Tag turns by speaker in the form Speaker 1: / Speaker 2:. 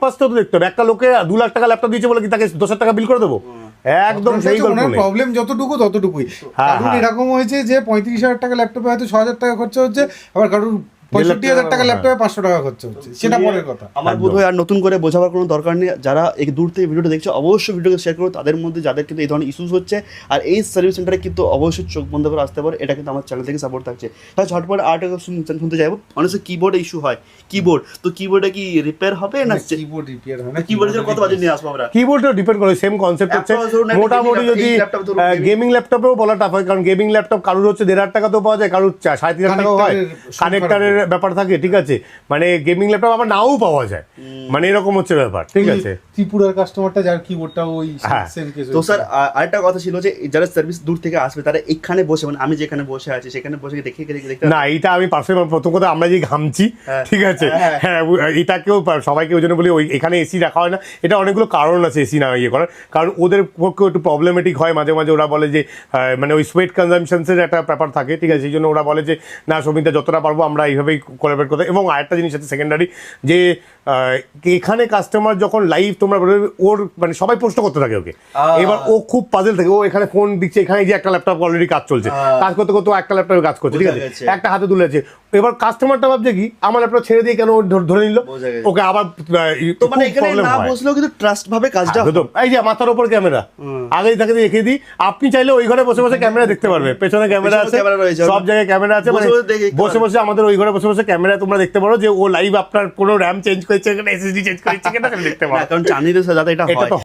Speaker 1: পাঁচটা তো দেখতে হবে। একটা লোকে 2 লাখ টাকা ল্যাপটপ দিয়েছে বলে কি তাকে 10,000 টাকা বিল করে দেবো? একদম সেই গল্প নেই।
Speaker 2: প্রবলেম যতটুকু ততটুকুই। কারণ এরকম হয়েছে যে 35,000 টাকা ল্যাপটপে হয়তো 6,000 টাকা খরচা হচ্ছে, আবার কারণ 65,000 টাকা ল্যাপটপে 500 টাকা খরচা হচ্ছে, সেটা পরের কথা।
Speaker 3: আমার বোধ হয় আর নতুন করে বোঝাবার কোনো দরকার নেই। যারা এই দূর থেকে ভিডিওটা দেখছে অবশ্যই ভিডিওকে শেয়ার করো তাদের মধ্যে যাদের কিন্তু এই ধরনের ইস্যুস হচ্ছে। আর এই সার্ভিস সেন্টারে কিন্তু অবশ্যই চোখ বন্ধ করে আসতে পারে, এটা কিন্তু আমার চ্যানেল থেকে সাপোর্ট থাকছে। তাহলে ঝটপট আরেকটা শুনতে যাবো, অনেক কিবোর্ডে ইস্যু হয়, কিবোর্ড তো কিবোর্ডে কি রিপেয়ার হবে না?
Speaker 2: কিবোর্ড রিপেয়ার হয় না,
Speaker 3: কিবোর্ডের কত বাজেট নিয়ে আসবো আমরা?
Speaker 1: কিবোর্ডও ডিপেন্ড করে, সেম কনসেপ্ট হচ্ছে। মোটামুটি যদি গেমিং ল্যাপটপেও বলা টাফ হয়, কারণ গেমিং ল্যাপটপ কারুর হচ্ছে 1,500 টাকাতেও পাওয়া যায়, কারুর 3,500 টাকাও হয়, কানেক্টারের ব্যাপার থাকে, ঠিক আছে। মানে গেমিং ল্যাপটপ আবার নাও পাওয়া যায়, মানে এরকম হচ্ছে ব্যাপার, ঠিক আছে।
Speaker 2: ত্রিপুরার কাস্টমারটা যার কিবোর্ডটা ওই সেম কেস।
Speaker 3: তো স্যার আরেকটা কথা ছিল যে যারা সার্ভিস দূর থেকে আসবে তারা এখানে বসে, মানে আমি যেখানে বসে আছি সেখানে বসে দেখে দেখতে
Speaker 1: না, এটা আমি পার্সোনালি প্রথম কথা আমরা যে ঘামছি, ঠিক আছে, হ্যাঁ এটাকেও সবাইকে ওই জন্য বলি ওই এখানে এসি রাখা হয় না। এটা অনেকগুলো কারণ আছে এসি না ইয়ে করার, কারণ ওদের পক্ষে একটু প্রবলেমেটিক হয় মাঝে মাঝে। ওরা বলে যে মানে ওই সোয়েট কনজামশনসের একটা ব্যাপার থাকে, ঠিক আছে, সেই জন্য ওরা বলে যে না সমিতা যতটা পারবো আমরা এইভাবেই কোলাবরেট করতে। এবং আরেকটা জিনিস আছে সেকেন্ডারি, যে এখানে কাস্টমার যখন লাইভ তোমরা ওর মানে সবাই প্রশ্ন করতে থাকে ওকে, এবার ও খুব পাজেল থাকে। ও এখানে ফোন দিচ্ছে, এখানে যে একটা ল্যাপটপ অলরেডি কাজ চলছে, কাজ করতে করতে একটা ল্যাপটপে কাজ করছে, ঠিক আছে, একটা হাতে তুলে আছে। এবার কাস্টমারটা ভাবছে কি আমার ল্যাপটপ ছেড়ে দিয়ে কেন ধরে নিল, ওকে আবার
Speaker 3: মানে এখানে না বসলেও কিন্তু ট্রাস্ট ভাবে কাজটা হতো।
Speaker 1: এই যে মাথার উপর ক্যামেরা আগেই থাকে রেখে দিই, আপনি চাইলে ওই ঘরে বসে বসে ক্যামেরা দেখতে পারবে, পেছনে ক্যামেরা আছে, সব জায়গায় ক্যামেরা আছে, মানে বসে বসে আমাদের ওই ঘরে বসে বসে ক্যামেরা তোমরা দেখতে পারো যে ও লাইভ আপনার কোনো র্যাম চেঞ্জ করেছে কিনা, এসএসডি চেঞ্জ করেছে কিনা দেখতে পারো,
Speaker 3: কারণ চাঁদিতে যাতে এটা হয়।